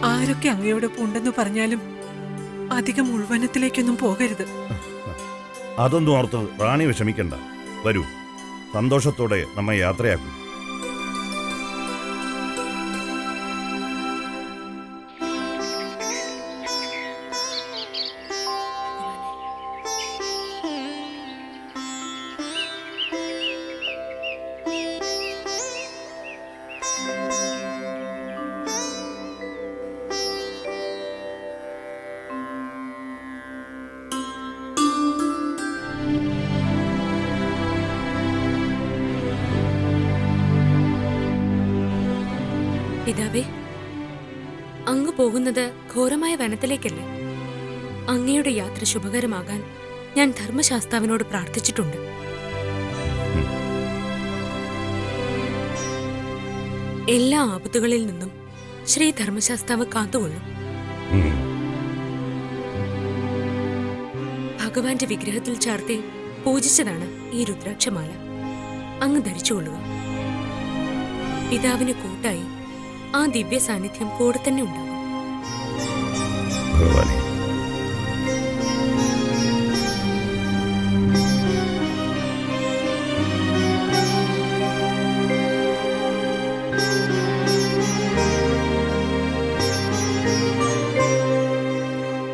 ആരൊക്കെ അങ്ങയോടൊപ്പം ഉണ്ടെന്ന് പറഞ്ഞാലും അധികം ഉൾവനത്തിലേക്കൊന്നും പോകരുത്. അതൊന്നും ഓർത്ത് റാണി വിഷമിക്കണ്ട. വരൂ, സന്തോഷത്തോടെ നമ്മെ യാത്രയാക്കൂ. പിതാവേ, അങ്ങ് പോകുന്നത് ഘോരമായ വനത്തിലേക്കല്ലേ? അങ്ങയുടെ യാത്ര ശുഭകരമാകാൻ ഞാൻ ധർമ്മശാസ്താവിനോട് പ്രാർത്ഥിച്ചിട്ടുണ്ട്. എല്ലാ ആപത്തുകളിൽ നിന്നും ശ്രീ ധർമ്മശാസ്താവ് കാത്തുകൊള്ളും. ഭഗവാന്റെ വിഗ്രഹത്തിൽ ചാർത്തി പൂജിച്ചതാണ് ഈ രുദ്രാക്ഷമാല. അങ്ങ് ധരിച്ചുകൊള്ളുക. പിതാവിന് കൂട്ടായി ആ ദിവ്യ സാന്നിധ്യം കൂടെ തന്നെ ഉണ്ടാകും. ഭഗവാനെ,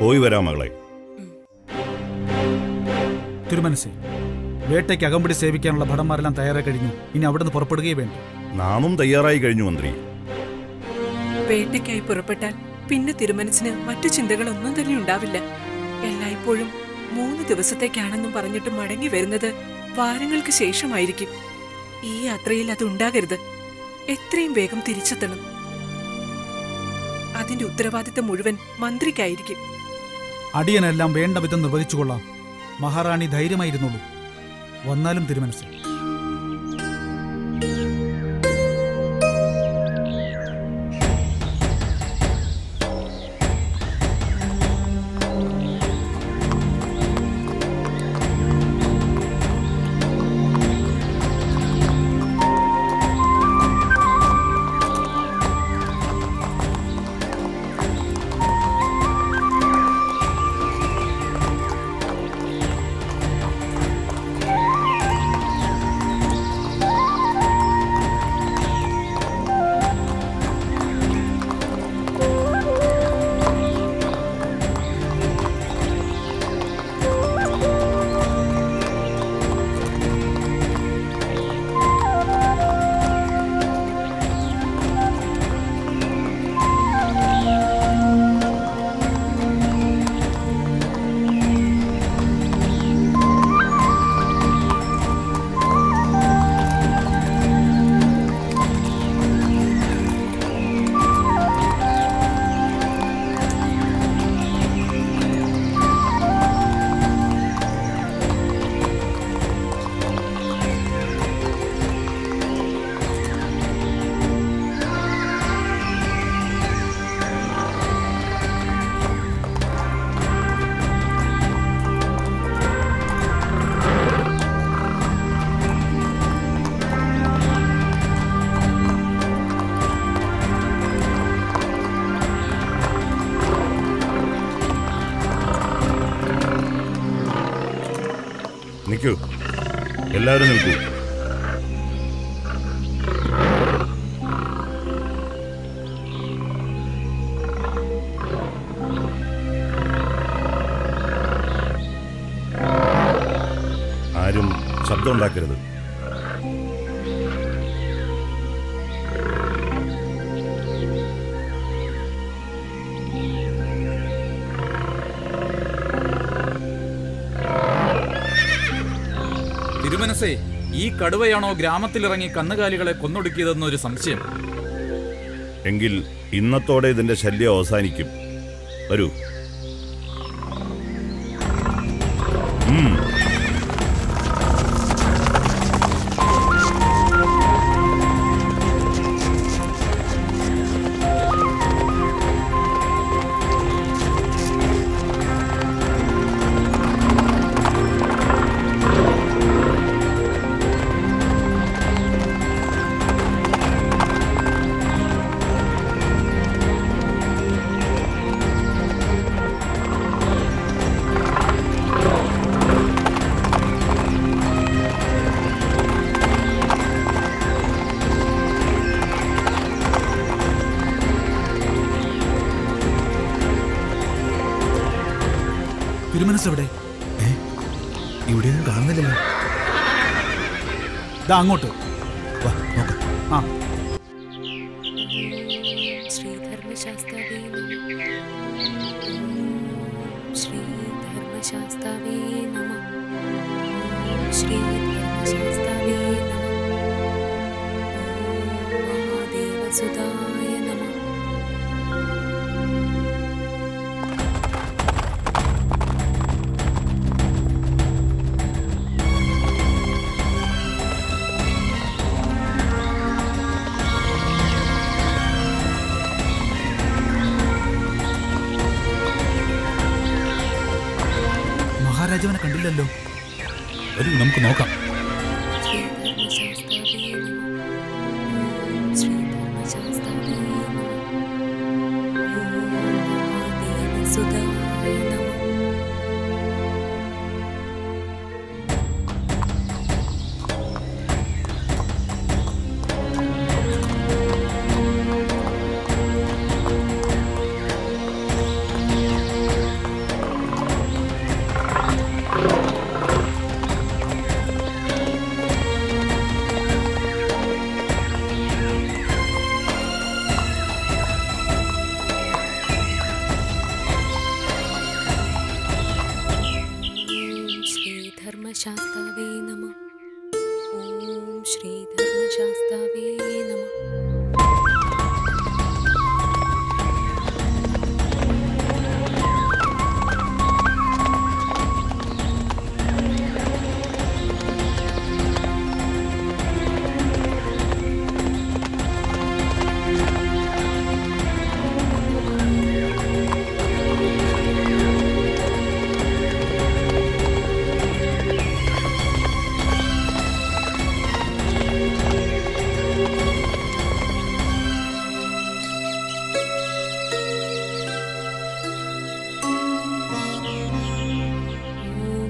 പോയി വരാം മകളെ. തിരുമനസേ, വേട്ടയ്ക്ക് അകമ്പടി സേവിക്കാനുള്ള ഭടന്മാരെല്ലാം തയ്യാറായി കഴിഞ്ഞു. ഇനി അവിടുന്ന് പുറപ്പെടുകയേ വേണ്ട. നാമും തയ്യാറായി കഴിഞ്ഞു മന്ത്രി. വേട്ടയ്ക്കായി പുറപ്പെട്ടാൽ പിന്നെ തിരുമനസിന് മറ്റു ചിന്തകളൊന്നും തന്നെ ഉണ്ടാവില്ല. എല്ലായ്പ്പോഴും 3 ദിവസത്തേക്കാണെന്നും പറഞ്ഞിട്ട് മടങ്ങി വരുന്നത് വാരങ്ങൾക്ക് ശേഷമായിരിക്കും. ഈ യാത്രയിൽ അത് ഉണ്ടാകരുത്. എത്രയും വേഗം തിരിച്ചെത്തണം. അതിന്റെ ഉത്തരവാദിത്തം മുഴുവൻ മന്ത്രിക്കായിരിക്കും. അടിയനെല്ലാം വേണ്ട വിധം നിർവഹിച്ചുകൊള്ളാം. മഹാറാണി ധൈര്യമായിരുന്നുള്ളൂ. വന്നാലും തിരുമനസ്. നിൽക്കൂ, എല്ലാവരും നിൽക്കൂ. ആരും ശബ്ദം ഉണ്ടാക്കരുത്. തിരുമനസേ, ഈ കടുവയാണോ ഗ്രാമത്തിലിറങ്ങി കന്നുകാലികളെ കൊന്നൊടുക്കിയതെന്നൊരു സംശയം. എങ്കിൽ ഇന്നത്തോടെ ഇതിന്റെ ശല്യം അവസാനിക്കും. വരൂ. തിരുമനസ് എവിടെ? ഇവിടെയൊന്നും കാണുന്നില്ലല്ലോ. ദാ അങ്ങോട്ട് വാ നോക്കാം. ആ ശ്രീധർമ്മശാസ്താവേ നമഃ. ശ്രീധർമ്മശാസ്താവേ നമഃ. ശ്രീധർമ്മശാസ്താവേ നമഃ. മഹാദേവസുതായ നമഃ. മഹാരാജാവിനെ കണ്ടില്ലല്ലോ. വരൂ നമുക്ക് നോക്കാം. ശ്രീധർമ്മശാസ്താവേ നമഃ. ശ്രീധർമ്മശാസ്താവേ നമഃ. മഹാദേവസുതായ നമഃ. ശ്രീധർമ്മശാസ്താവേ നമഃ. ഓം ശ്രീധർമ്മശാസ്താവേ നമഃ.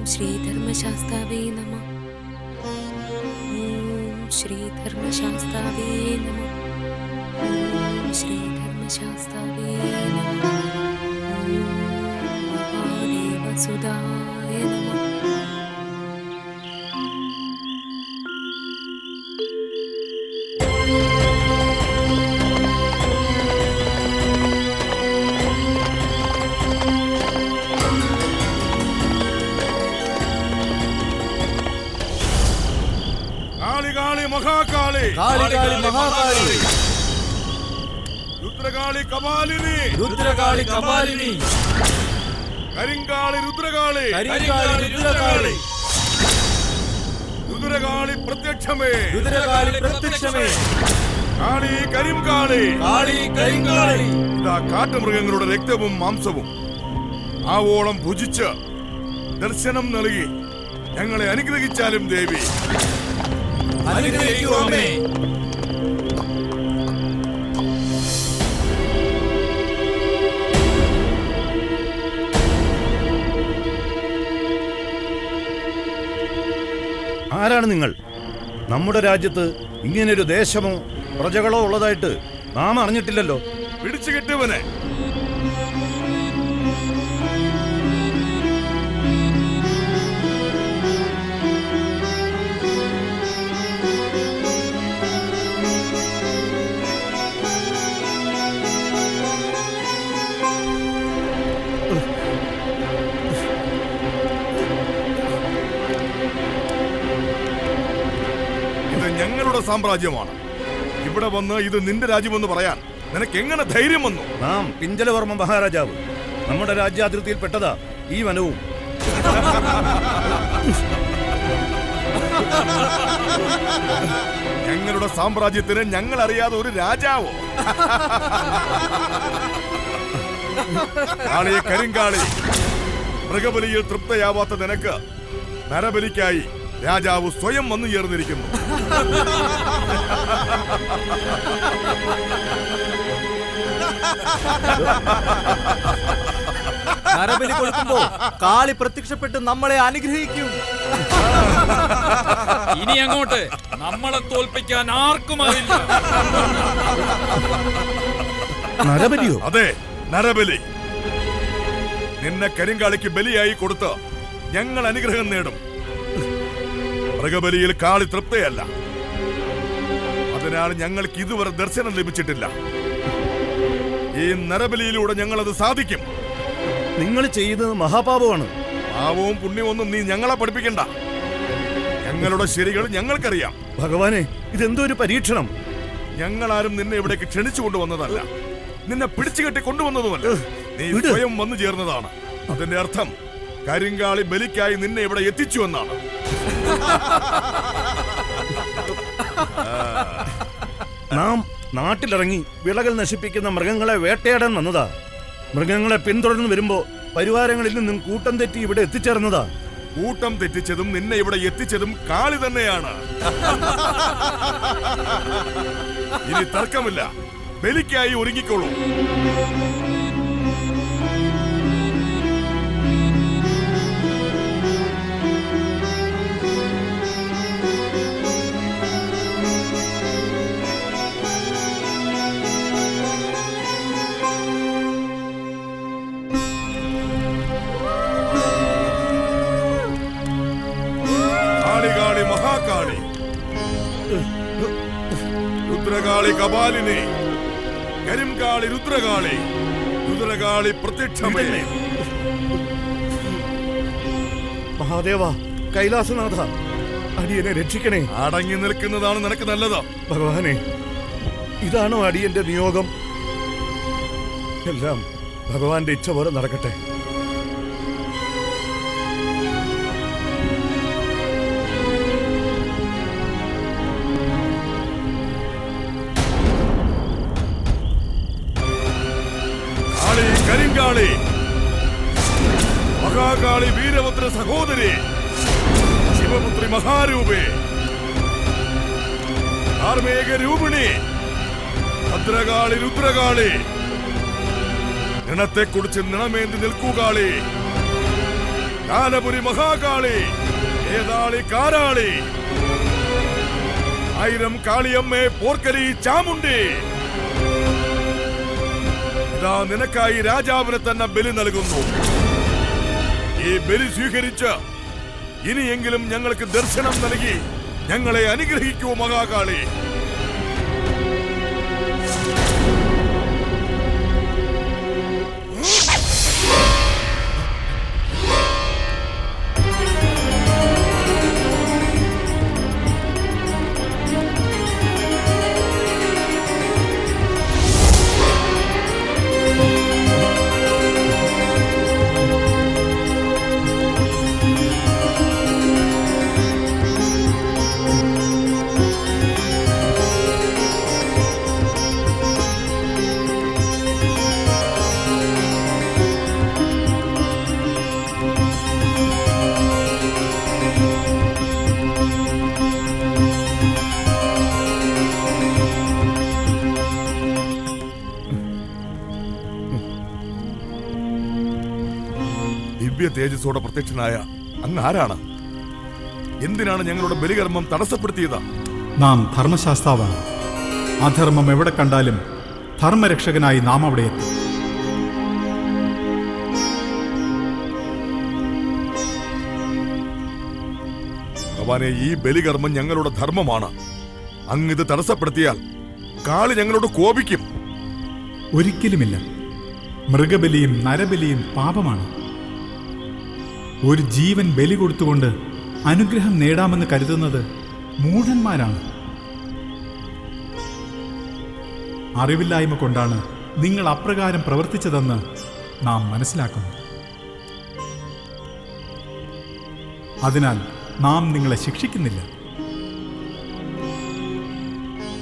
ശ്രീധർമ്മശാസ്താവേ നമഃ. ഓം ശ്രീധർമ്മശാസ്താവേ നമഃ. ഓം ശ്രീധർമ്മശാസ്താവേ നമഃ. ഓം മഹാദേവസുതായ നമഃ. കാളി മഹാകാളി, കാളി മഹാകാളി, രുദ്രകാളി കപാലിനി, രുദ്രകാളി കപാലിനി, കരിങ്കാളി രുദ്രകാളി, കരിങ്കാളി രുദ്രകാളി, രുദ്രകാളി പ്രത്യക്ഷമേ, രുദ്രകാളി പ്രത്യക്ഷമേ, കാളി കരിങ്കാളി, കാളി കരിങ്കാളി. ഇതാ കാട്ടുമൃഗങ്ങളുടെ രക്തവും മാംസവും ആവോളം ഭുജിച്ച് ദർശനം നൽകി ഞങ്ങളെ അനുഗ്രഹിച്ചാലും ദേവി. അനുഗ്രഹിക്കൂ അമ്മേ. ആരാണ് നിങ്ങൾ? നമ്മുടെ രാജ്യത്ത് ഇങ്ങനൊരു ദേശമോ പ്രജകളോ ഉള്ളതായിട്ട് നാം അറിഞ്ഞിട്ടില്ലല്ലോ. പിടിച്ചു കിട്ടിയവനെ. ഇത് ഞങ്ങളുടെ സാമ്രാജ്യമാണ്. ഇവിടെ വന്ന് ഇത് നിന്റെ രാജ്യമെന്ന് പറയാൻ നിനക്ക് എങ്ങനെ ധൈര്യം വന്നു? നാം പിഞ്ചലവർമ്മ മഹാരാജാവ്. നമ്മുടെ രാജ്യാതിർത്തിയിൽ പെട്ടതാ ഈ വനവും. ഞങ്ങളുടെ സാമ്രാജ്യത്തിന് ഞങ്ങൾ അറിയാതെ ഒരു രാജാവോ? കാളിയെ കരിങ്കാളി, മൃഗബലിയിൽ തൃപ്തയാവാത്ത നിനക്ക് നരബലിക്കായി രാജാവ് സ്വയം വന്നു ചേർന്നിരിക്കുന്നു. നരബലി കൊടുക്കുമ്പോ കാളി പ്രത്യക്ഷപ്പെട്ട് നമ്മളെ അനുഗ്രഹിക്കും. ഇനി അങ്ങോട്ട് നമ്മളെ തോൽപ്പിക്കാൻ ആർക്കുമാവില്ല. നരബലിയോ? അതെ, നരബലി. നിന്നെ കരിങ്കാളിക്ക് ബലിയായി കൊടുത്ത് ഞങ്ങൾ അനുഗ്രഹം നേടും. മൃഗബലിയിൽ കാളി തൃപ്തയല്ല. അതിനാൽ ഞങ്ങൾക്ക് ഇതുവരെ ദർശനം ലഭിച്ചിട്ടില്ല. ഈ നരബലിയിലൂടെ ഞങ്ങൾ അത് സാധിക്കും. നിങ്ങൾ ചെയ്യുന്നത് മഹാപാപമാണ്. പാവവും പുണ്യവും നീ ഞങ്ങളെ പഠിപ്പിക്കണ്ട. ഞങ്ങളുടെ ശരികൾ ഞങ്ങൾക്കറിയാം. ഭഗവാനെ, ഇതെന്തോ ഒരു പരീക്ഷണം. ഞങ്ങളാരും നിന്നെ ഇവിടേക്ക് ക്ഷണിച്ചു കൊണ്ടുവന്നതല്ല, നിന്നെ പിടിച്ചുകെട്ടി കൊണ്ടുവന്നതുമല്ല. നീ സ്വയം വന്നു ചേർന്നതാണ്. അതിന്റെ അർത്ഥം കരിങ്കാളി ബലിക്കായി നിന്നെ ഇവിടെ എത്തിച്ചു എന്നാണ്. നാം നാട്ടിലിറങ്ങി വിളകൾ നശിപ്പിക്കുന്ന മൃഗങ്ങളെ വേട്ടയാടാൻ വന്നതാ. മൃഗങ്ങളെ പിന്തുടർന്ന് വരുമ്പോ പരിവാരങ്ങളിൽ നിന്നും കൂട്ടം തെറ്റി ഇവിടെ എത്തിച്ചേർന്നതാ. കൂട്ടം തെറ്റിച്ചതും നിന്നെ ഇവിടെ എത്തിച്ചതും കാളി തന്നെയാണ്. ഇനി തർക്കമില്ല, ബലിക്കായി ഒരുങ്ങിക്കോളൂ. കാളി മഹാകാളി, രുദ്രകാളി കപാലിനി, കരിംകാളി രുദ്രകാളി, രുദ്രകാളി പ്രത്യക്ഷമേ. മഹാദേവ, കൈലാസനാഥ, അടിയനെ രക്ഷിക്കണേ. അടങ്ങി നിൽക്കുന്നതാണ് നിനക്ക് നല്ലത്. ഭഗവാനെ, ഇതാണോ അടിയന്റെ നിയോഗം? എല്ലാം ഭഗവാന്റെ ഇച്ഛ പോലെ നടക്കട്ടെ. കരിങ്കാളി, മഹാകാളി വീരഭദ്ര സഹോദരി, ശിവപുത്രി മഹാരൂപേ, കാർമേഘ രൂപിണി, ഭദ്രകാളി രുദ്രകാളി, നിണത്തെ കുറിച്ച് നിണമേന്തി നിൽക്കുകാളി, കാലപുരി മഹാകാളി, ഏതാളി കാരാളി, ആയിരം കാളിയമ്മേ പോർക്കലി ചാമുണ്ടി. ഇതാ നിനക്കായി രാജാവിനെ തന്നെ ബലി നൽകുന്നു. ഈ ബലി സ്വീകരിച്ച് ഇനിയെങ്കിലും ഞങ്ങൾക്ക് ദർശനം നൽകി ഞങ്ങളെ അനുഗ്രഹിക്കൂ മഹാകാളി. ദിവ്യ തേജസ്സോടെ പ്രത്യക്ഷനായ അങ്ങ് ആരാണ്? എന്തിനാണ് ഞങ്ങളുടെ ബലികർമ്മം തടസ്സപ്പെടുത്തിയത്? നാം ധർമ്മശാസ്താവാണ്. അധർമ്മം എവിടെ കണ്ടാലും ധർമ്മരക്ഷകനായി നാം അവിടെ എത്തും. ഭഗവാനെ, ഈ ബലികർമ്മം ഞങ്ങളുടെ ധർമ്മമാണ്. അങ്ങ് ഇത് തടസ്സപ്പെടുത്തിയാൽ കാളി ഞങ്ങളോട് കോപിക്കും. ഒരിക്കലുമില്ല. മൃഗബലിയും നരബലിയും പാപമാണ്. ഒരു ജീവൻ ബലി കൊടുത്തുകൊണ്ട് അനുഗ്രഹം നേടാമെന്ന് കരുതുന്നത് മൂഢന്മാരാണ്. അറിവില്ലായ്മ കൊണ്ടാണ് നിങ്ങൾ അപ്രകാരം പ്രവർത്തിച്ചതെന്ന് നാം മനസ്സിലാക്കുന്നു. അതിനാൽ നാം നിങ്ങളെ ശിക്ഷിക്കുന്നില്ല.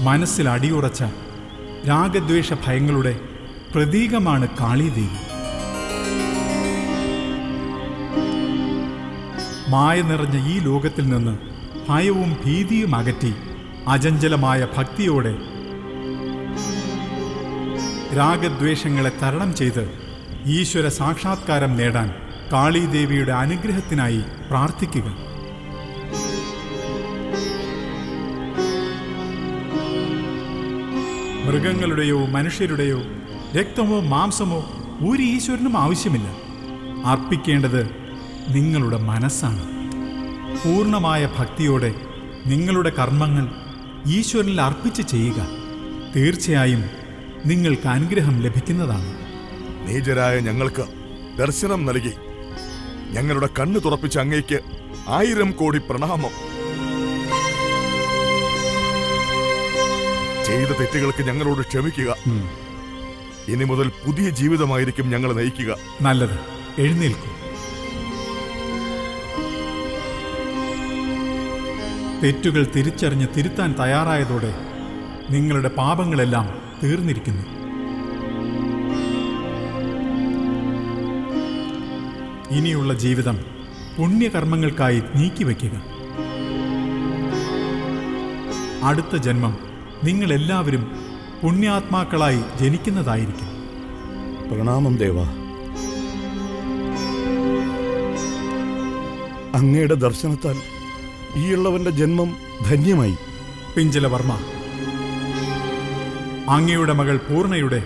മനസ്സിൽ അടിയുറച്ച രാഗദ്വേഷ ഭയങ്ങളുടെ പ്രതീകമാണ് കാളീദേവി. മായ നിറഞ്ഞ ഈ ലോകത്തിൽ നിന്ന് ഭയവും ഭീതിയും അകറ്റി അചഞ്ചലമായ ഭക്തിയോടെ രാഗദ്വേഷങ്ങളെ തരണം ചെയ്ത് ഈശ്വര സാക്ഷാത്കാരം നേടാൻ കാളീദേവിയുടെ അനുഗ്രഹത്തിനായി പ്രാർത്ഥിക്കുക. മൃഗങ്ങളുടെയോ മനുഷ്യരുടെയോ രക്തമോ മാംസമോ ഒരു ഈശ്വരനും ആവശ്യമില്ല. അർപ്പിക്കേണ്ടത് നിങ്ങളുടെ മനസ്സാണ്. പൂർണ്ണമായ ഭക്തിയോടെ നിങ്ങളുടെ കർമ്മങ്ങൾ ഈശ്വരനിൽ അർപ്പിച്ച് ചെയ്യുക. തീർച്ചയായും നിങ്ങൾക്ക് അനുഗ്രഹം ലഭിക്കുന്നതാണ്. നീചരായ ഞങ്ങൾക്ക് ദർശനം നൽകി ഞങ്ങളുടെ കണ്ണ് തുറപ്പിച്ച അങ്ങേക്ക് 1000 കോടി പ്രണാമം. ചെയ്ത തെറ്റുകൾക്ക് ഞങ്ങളോട് ക്ഷമിക്കുക. ഇനി മുതൽ പുതിയ ജീവിതമായിരിക്കും ഞങ്ങൾ നയിക്കുക. നല്ലത്, എഴുന്നേൽക്കൂ. തെറ്റുകൾ തിരിച്ചറിഞ്ഞ് തിരുത്താൻ തയ്യാറായതോടെ നിങ്ങളുടെ പാപങ്ങളെല്ലാം തീർന്നിരിക്കുന്നു. ഇനിയുള്ള ജീവിതം പുണ്യകർമ്മങ്ങൾക്കായി നീക്കിവെക്കുക. അടുത്ത ജന്മം നിങ്ങളെല്ലാവരും പുണ്യാത്മാക്കളായി ജനിക്കുന്നതായിരിക്കും. പ്രണാമം ദേവ. അങ്ങയുടെ ദർശനത്താൽ ഈയുള്ളവന്റെ ജന്മം ധന്യമായി. പിഞ്ചലവർമ്മ, അങ്ങയുടെ മകൾ പൂർണ്ണയുടെ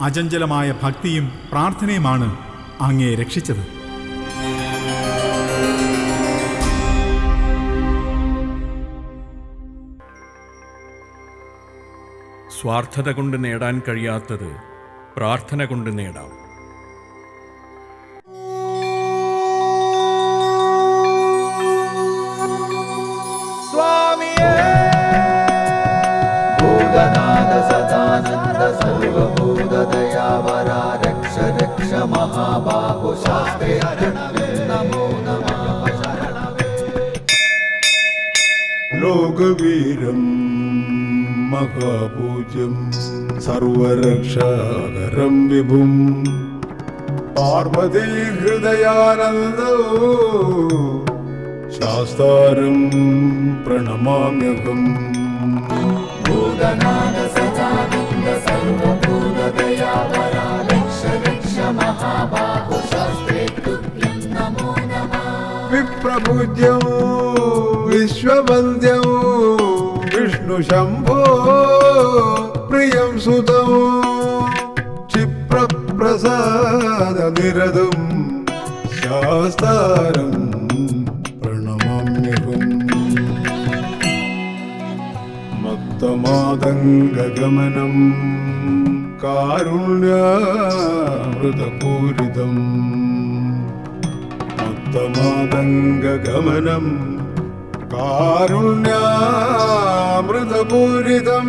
അചഞ്ചലമായ ഭക്തിയും പ്രാർത്ഥനയുമാണ് അങ്ങയെ രക്ഷിച്ചത്. സ്വാർത്ഥത കൊണ്ട് നേടാൻ കഴിയാത്തത് പ്രാർത്ഥന കൊണ്ട് നേടാം. ഭൂതനാഥ സദാനന്ദ സർവഭൂതദയാവര രക്ഷ രക്ഷ മഹാബാഹു ശാസ്ത്രേ നമോ നമഃ ശരണമേ. ലോകവീരം മഹാപൂജ്യം സർവരക്ഷാകരം വിഭും പാർവതീ ഹൃദയാനന്ദോ ശാസ്താരം പ്രണമാമ്യഹം. ഭൂതനാഥ സദാനന്ദ സർവഭൂതദയാവര രക്ഷ രക്ഷ മഹാബാഹു ശാസ്ത്രേ തുഭ്യം നമോ നമഃ. വിപ്രപൂജ്യം വിശ്വവന്ദ്യം വിഷ്ണു ശംഭോ പ്രിയം സുതം ക്ഷിപ്രപ്രസാദ നിരതം ശാസ്താരം പ്രണമാമ്യഹം. മത്തമാതംഗഗമനം കാരുണ്യാമൃതപൂരിതം മത്തമാതംഗഗമനം കാരുണ്യാമൃതപൂരിതം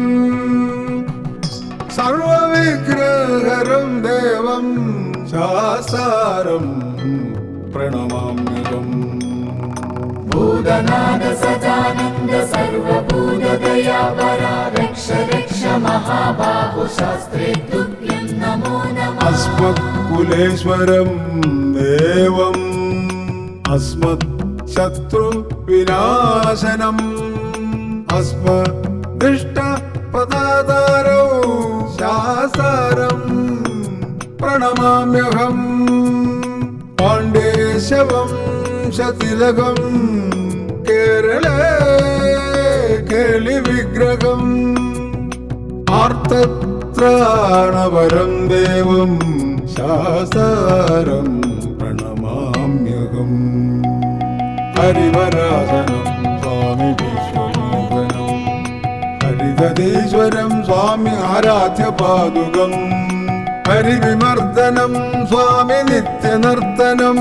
സർവവിഗ്രഹരം ദേവം ശാസ്താരം പ്രണമാമ്യഹം. ഭൂതനാഥ സദാനന്ദ സർവഭൂതദയാവര രക്ഷ രക്ഷ മഹാബാഹു ശാസ്ത്രേ തുഭ്യം നമോ നമഃ. അസ്മത്കുലേശ്വരം ദേവം അസ്മത് ശത്രു വിനാശനം അസ്മദിഷ്ട പ്രദാതാരോ ശാസ്താരം പ്രണമാമ്യഹം. പാണ്ഡേശവംശതിലകം കേരളേ കേളി വിഗ്രഹം ആർത്തത്രാണവരം ദേവം ശാസ്താരം പ്രണമാമ്യഹം. ഹരിവരാസനം സ്വാമി വിശ്വമോഹനം ഹരിതീശ്വരം സ്വാമി ആരാധ്യ പാദുകം ഹരിവിമർദ്ദനം സ്വാമി നിത്യനർത്തനം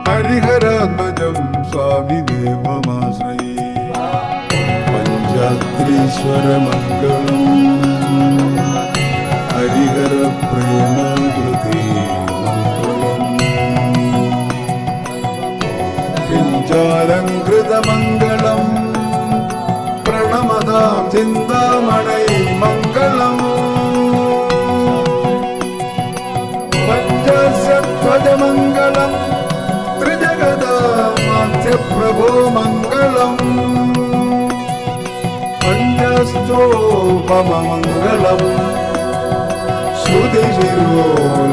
ഹരിഹരാത്മജം സ്വാമി ദേവമാശ്രയേ. പഞ്ചാത്രീശ്വരമംഗളം ഹരിഹര പ്രേമാകൃതി മംഗളം പിഞ്ചാലങ്കൃതമംഗളം പ്രണമതാം ചിന്താമണൈ മംഗളം പഞ്ചസ്യധ്വജമംഗളം ത്രിജഗദാമാധ്യപ്രഭോ മംഗളം പഞ്ചസ്തോപമംഗളം ശ്രുതിശിരോല